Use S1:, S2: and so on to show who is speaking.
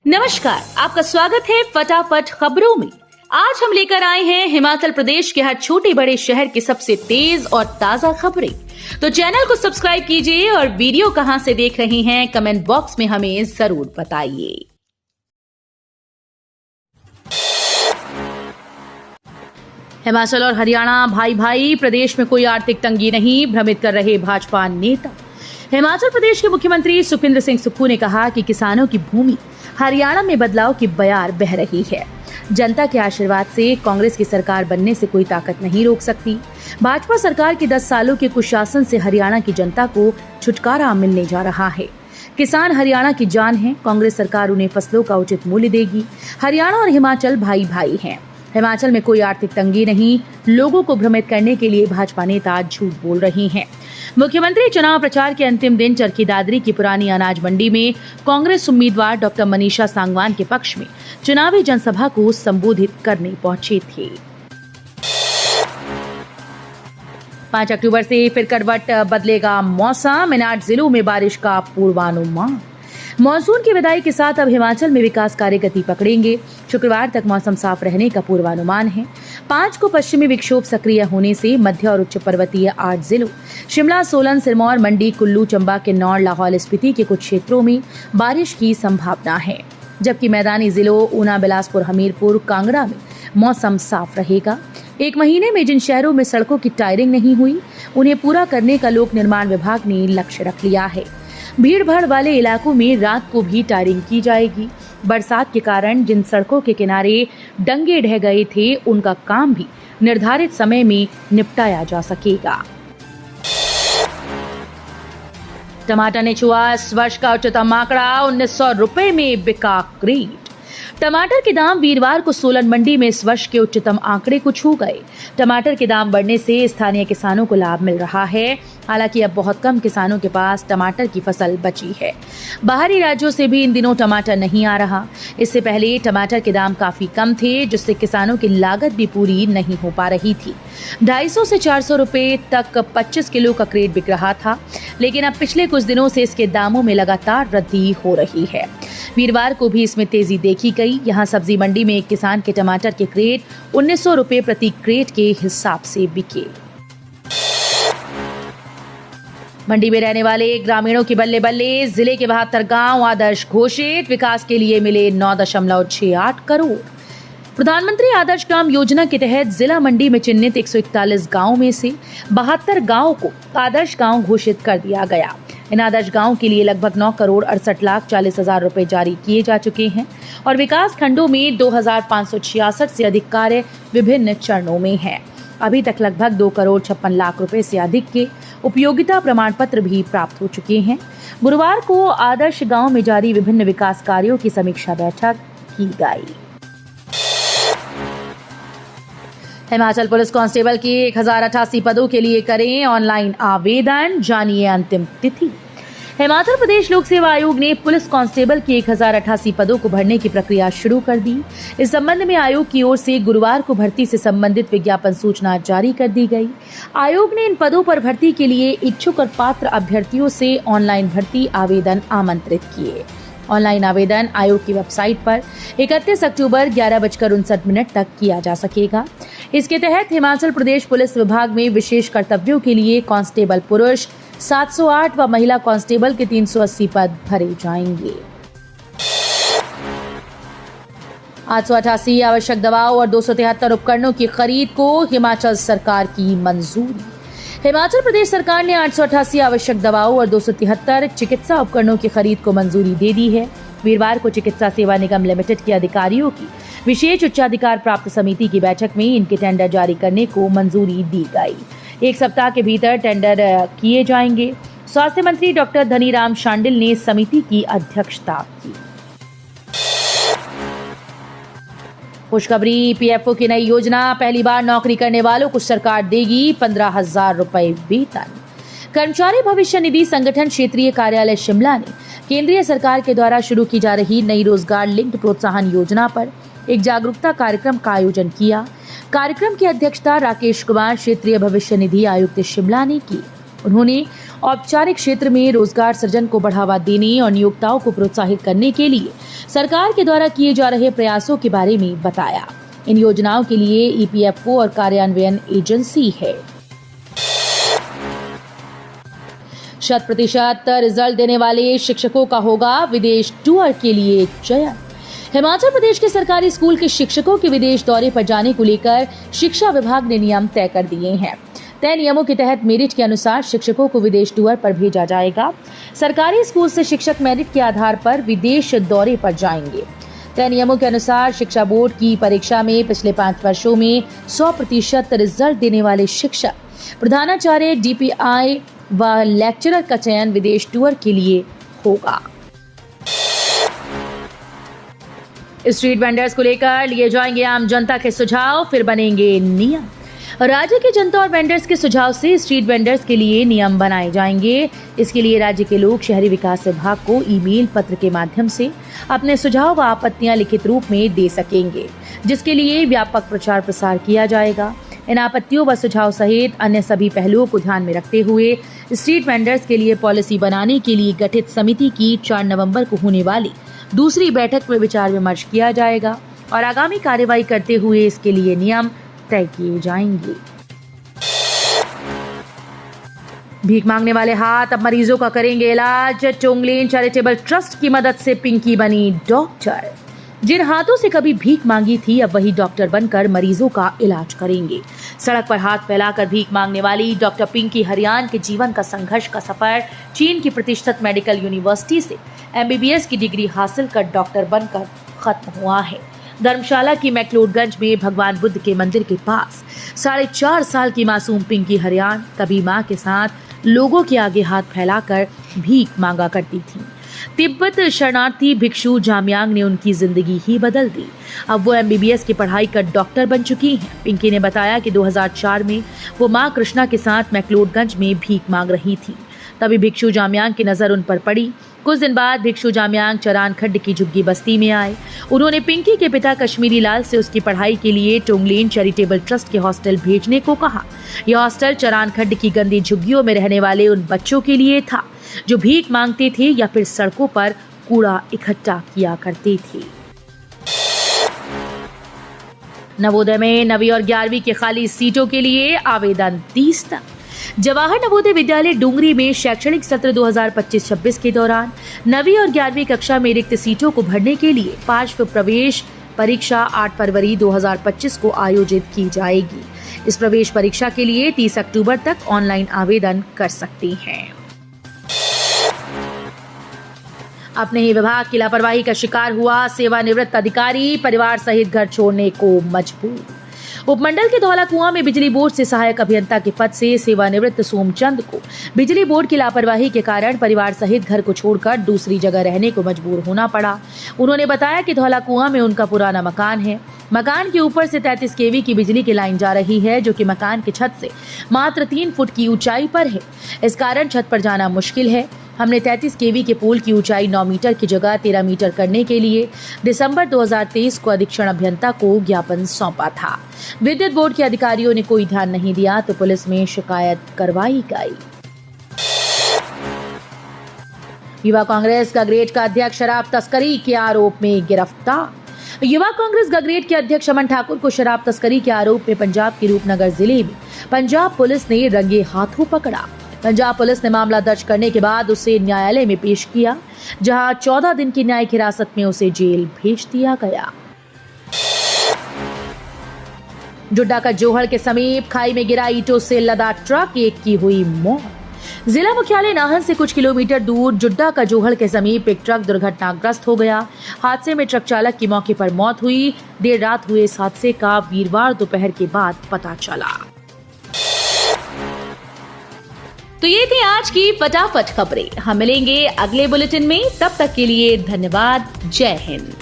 S1: नमस्कार, आपका स्वागत है फटाफट खबरों में। आज हम लेकर आए हैं हिमाचल प्रदेश के हर छोटे बड़े शहर की सबसे तेज और ताजा खबरें। तो चैनल को सब्सक्राइब कीजिए और वीडियो कहां से देख रहे हैं कमेंट बॉक्स में हमें जरूर बताइए। हिमाचल और हरियाणा भाई भाई, प्रदेश में कोई आर्थिक तंगी नहीं, भ्रमित कर रहे भाजपा नेता। हिमाचल प्रदेश के मुख्यमंत्री सुखविंदर सिंह सुक्खू ने कहा कि किसानों की भूमि हरियाणा में बदलाव की बयार बह रही है। जनता के आशीर्वाद से कांग्रेस की सरकार बनने से कोई ताकत नहीं रोक सकती। भाजपा सरकार के 10 सालों के कुशासन से हरियाणा की जनता को छुटकारा मिलने जा रहा है। किसान हरियाणा की जान है, कांग्रेस सरकार उन्हें फसलों का उचित मूल्य देगी। हरियाणा और हिमाचल भाई भाई हैं। हिमाचल में कोई आर्थिक तंगी नहीं, लोगों को भ्रमित करने के लिए भाजपा नेता झूठ बोल रहे हैं। मुख्यमंत्री चुनाव प्रचार के अंतिम दिन चरखी दादरी की पुरानी अनाज मंडी में कांग्रेस उम्मीदवार डॉक्टर मनीषा सांगवान के पक्ष में चुनावी जनसभा को संबोधित करने पहुंचे थे। 5 अक्टूबर से फिर करवट बदलेगा मौसम, इन 8 जिलों में बारिश का पूर्वानुमान। मॉनसून की विदाई के साथ अब हिमाचल में विकास कार्य गति पकड़ेंगे। शुक्रवार तक मौसम साफ रहने का पूर्वानुमान है। 5 को पश्चिमी विक्षोभ सक्रिय होने से मध्य और उच्च पर्वतीय 8 जिलों शिमला, सोलन, सिरमौर, मंडी, कुल्लू, चंबा, किन्नौर, लाहौल स्पीति के कुछ क्षेत्रों में बारिश की संभावना है, जबकि मैदानी जिलों ऊना, बिलासपुर, हमीरपुर, कांगड़ा में मौसम साफ रहेगा। 1 महीने में जिन शहरों में सड़कों की टायरिंग नहीं हुई, उन्हें पूरा करने का लोक निर्माण विभाग ने लक्ष्य रख लिया है। भीड़ भाड़ वाले इलाकों में रात को भी टायरिंग की जाएगी। बरसात के कारण जिन सड़कों के किनारे डंगे ढह गए थे, उनका काम भी निर्धारित समय में निपटाया जा सकेगा। टमाटर ने छुआ इस वर्ष का उच्चतम आंकड़ा, 1900 रुपए में बिका क्रेट। टमाटर के दाम वीरवार को सोलन मंडी में इस वर्ष के उच्चतम आंकड़े को छू गए। टमाटर के दाम बढ़ने से स्थानीय किसानों को लाभ मिल रहा है। हालांकि अब बहुत कम किसानों के पास टमाटर की फसल बची है। बाहरी राज्यों से भी इन दिनों टमाटर नहीं आ रहा। इससे पहले टमाटर के दाम काफी कम थे, जिससे किसानों की लागत भी पूरी नहीं हो पा रही थी। 250 से 400 रुपए तक 25 किलो का क्रेट बिक रहा था, लेकिन अब पिछले कुछ दिनों से इसके दामों में लगातार वृद्धि हो रही है। वीरवार को भी इसमें तेजी देखी गई। यहाँ सब्जी मंडी में एक किसान के टमाटर के क्रेट 1900 रुपए प्रति क्रेट के हिसाब से बिके। मंडी में रहने वाले ग्रामीणों की बल्ले बल्ले, जिले के 72 गांव आदर्श घोषित, विकास के लिए मिले 9.68 करोड़। प्रधानमंत्री आदर्श ग्राम योजना के तहत जिला मंडी में चिन्हित 141 गांवों में से 72 गांवों को आदर्श गांव घोषित कर दिया गया। इन आदर्श गांवों के लिए लगभग 9,68,40,000 रुपए जारी किए जा चुके हैं और विकास खंडों में 2,566 से अधिक कार्य विभिन्न चरणों में हैं। अभी तक लगभग 2,56,00,000 रुपए से अधिक के उपयोगिता प्रमाण पत्र भी प्राप्त हो चुके हैं। गुरुवार को आदर्श गांव में जारी विभिन्न विकास कार्यों की समीक्षा बैठक की गई। हिमाचल पुलिस कांस्टेबल की 1088 पदों के लिए करें ऑनलाइन आवेदन, जानिए अंतिम तिथि। हिमाचल प्रदेश लोक सेवा आयोग ने पुलिस कांस्टेबल की 1088 पदों को भरने की प्रक्रिया शुरू कर दी। इस संबंध में आयोग की ओर से गुरुवार को भर्ती से संबंधित विज्ञापन सूचना जारी कर दी गई। आयोग ने इन पदों पर भर्ती के लिए इच्छुक और पात्र अभ्यर्थियों से ऑनलाइन भर्ती आवेदन आमंत्रित किए। ऑनलाइन आवेदन आयोग की वेबसाइट पर 31 अक्टूबर 11:59 तक किया जा सकेगा। इसके तहत हिमाचल प्रदेश पुलिस विभाग में विशेष कर्तव्यों के लिए कांस्टेबल पुरुष 708 व महिला कांस्टेबल के 380 पद भरे जाएंगे। 888 आवश्यक दवाओं और 273 उपकरणों की खरीद को हिमाचल सरकार की मंजूरी। हिमाचल प्रदेश सरकार ने 888 आवश्यक दवाओं और 273 चिकित्सा उपकरणों की खरीद को मंजूरी दे दी है। वीरवार को चिकित्सा सेवा निगम लिमिटेड के अधिकारियों की विशेष उच्चाधिकार प्राप्त समिति की बैठक में इनके टेंडर जारी करने को मंजूरी दी गई। 1 सप्ताह के भीतर टेंडर किए जाएंगे। स्वास्थ्य मंत्री डॉक्टर धनीराम शांडिल ने समिति की अध्यक्षता की। खुशखबरी, पीएफओ की नई योजना, पहली बार नौकरी करने वालों को सरकार देगी 15,000 रुपए वेतन। कर्मचारी भविष्य निधि संगठन क्षेत्रीय कार्यालय शिमला ने केंद्रीय सरकार के द्वारा शुरू की जा रही नई रोजगार लिंक्ड प्रोत्साहन योजना पर एक जागरूकता कार्यक्रम का आयोजन किया। कार्यक्रम की अध्यक्षता राकेश कुमार, क्षेत्रीय भविष्य निधि आयुक्त शिमला ने की। उन्होंने औपचारिक क्षेत्र में रोजगार सृजन को बढ़ावा देने और नियोक्ताओं को प्रोत्साहित करने के लिए सरकार के द्वारा किए जा रहे प्रयासों के बारे में बताया। इन योजनाओं के लिए ईपीएफओ और कार्यान्वयन एजेंसी है। 100% रिजल्ट देने वाले शिक्षकों का होगा विदेश टूर के लिए चयन। हिमाचल प्रदेश के सरकारी स्कूल के शिक्षकों के विदेश दौरे पर जाने को लेकर शिक्षा विभाग ने नियम तय कर दिए हैं। तय नियमों के तहत मेरिट के अनुसार शिक्षकों को विदेश टूर पर भेजा जाएगा। सरकारी स्कूल से शिक्षक मेरिट के आधार पर विदेश दौरे पर जाएंगे। तय नियमों के अनुसार शिक्षा बोर्ड की परीक्षा में पिछले 5 वर्षों में 100% रिजल्ट देने वाले शिक्षक, प्रधानाचार्य, डीपीआई व लेक्चरर का चयन विदेश टूर के लिए होगा। स्ट्रीट वेंडर्स को लेकर लिए जाएंगे आम जनता के सुझाव, फिर बनेंगे नियम। राज्य के जनता और वेंडर्स के सुझाव से स्ट्रीट वेंडर्स के लिए नियम बनाए जाएंगे। इसके लिए राज्य के लोग शहरी विकास विभाग को ईमेल, पत्र के माध्यम से अपने सुझाव व आपत्तियां लिखित रूप में दे सकेंगे, जिसके लिए व्यापक प्रचार प्रसार किया जाएगा। इन आपत्तियों व सुझाव सहित अन्य सभी पहलुओं को ध्यान में रखते हुए स्ट्रीट वेंडर्स के लिए पॉलिसी बनाने के लिए गठित समिति की 4 नवंबर को होने वाली दूसरी बैठक में विचार विमर्श किया जाएगा और आगामी कार्रवाई करते हुए इसके लिए नियम तय किए जाएंगे। भीख मांगने वाले हाथ अब मरीजों का करेंगे इलाज। टोंगलेन चैरिटेबल ट्रस्ट की मदद से पिंकी बनी डॉक्टर। जिन हाथों से कभी भीख मांगी थी, अब वही डॉक्टर बनकर मरीजों का इलाज करेंगे। सड़क पर हाथ फैलाकर भीख मांगने वाली डॉक्टर पिंकी हरियान के जीवन का संघर्ष का सफर चीन की प्रतिष्ठित मेडिकल यूनिवर्सिटी से MBBS की डिग्री हासिल कर डॉक्टर बनकर खत्म हुआ है। धर्मशाला की मैक्लोडगंज में भगवान बुद्ध के मंदिर के पास 4.5 साल की मासूम पिंकी हरियान कभी मां के साथ लोगों के आगे हाथ फैलाकर भीख मांगा करती थी। तिब्बत शरणार्थी भिक्षु जामयांग ने उनकी जिंदगी ही बदल दी। अब वो MBBS की पढ़ाई कर डॉक्टर बन चुकी हैं। पिंकी ने बताया कि 2004 में वो मां कृष्णा के साथ मैक्लोडगंज में भीख मांग रही थी। तभी भिक्षु जामयांग की नजर उन पर पड़ी। कुछ दिन बाद भिक्षु जामयांग चरान खड्ड की झुग्गी बस्ती में आए। उन्होंने पिंकी के पिता कश्मीरी लाल से उसकी पढ़ाई के लिए टोंगलेन चैरिटेबल ट्रस्ट के हॉस्टल भेजने को कहा। यह हॉस्टल चरान खड्ड की गंदी झुग्गियों में रहने वाले उन बच्चों के लिए था जो भीख मांगते थे या फिर सड़कों पर कूड़ा इकट्ठा किया करते थे। नवोदय में 9वीं और 11वीं के खाली सीटों के लिए आवेदन 30 तक। जवाहर नवोदय विद्यालय डूंगरी में शैक्षणिक सत्र 2025-26 के दौरान 9वीं और 11वीं कक्षा में रिक्त सीटों को भरने के लिए पार्श्व प्रवेश परीक्षा 8 फरवरी 2025 को आयोजित की जाएगी। इस प्रवेश परीक्षा के लिए 30 अक्टूबर तक ऑनलाइन आवेदन कर सकते हैं। अपने ही विभाग की लापरवाही का शिकार हुआ सेवानिवृत्त अधिकारी, परिवार सहित घर छोड़ने को मजबूर। उपमंडल के धौला कुआं में बिजली बोर्ड से सहायक अभियंता के पद से सेवानिवृत्त सोमचंद को बिजली बोर्ड की लापरवाही के कारण परिवार सहित घर को छोड़कर दूसरी जगह रहने को मजबूर होना पड़ा। उन्होंने बताया कि धौला कुआं में उनका पुराना मकान है। मकान के ऊपर से 33 kV की बिजली की लाइन जा रही है, जो कि मकान की छत से मात्र 3 फुट की ऊंचाई पर है। इस कारण छत पर जाना मुश्किल है। हमने 33 kV के पोल की ऊंचाई 9 मीटर की जगह 13 मीटर करने के लिए दिसंबर 2023 को अधीक्षण अभियंता को ज्ञापन सौंपा था। विद्युत बोर्ड के अधिकारियों ने कोई ध्यान नहीं दिया तो पुलिस में शिकायत करवाई गई। युवा कांग्रेस गगरेट का अध्यक्ष शराब तस्करी के आरोप में गिरफ्तार। युवा कांग्रेस गगरेट के अध्यक्ष अमन ठाकुर को शराब तस्करी के आरोप में पंजाब के रूपनगर जिले में पंजाब पुलिस ने रंगे हाथों पकड़ा। पंजाब पुलिस ने मामला दर्ज करने के बाद उसे न्यायालय में पेश किया, जहां 14 दिन की न्यायिक हिरासत में उसे जेल भेज दिया गया। जुड्डा का जोहड़ के समीप खाई में गिरा ईंटों से लदा ट्रक, एक की हुई मौत। जिला मुख्यालय नाहन से कुछ किलोमीटर दूर जुड्डा का जोहड़ के समीप एक ट्रक दुर्घटनाग्रस्त हो गया। हादसे में ट्रक चालक की मौके पर मौत हुई। देर रात हुए इस हादसे का वीरवार दोपहर के बाद पता चला। तो ये थी आज की फटाफट खबरें। हम मिलेंगे अगले बुलेटिन में, तब तक के लिए धन्यवाद। जय हिंद।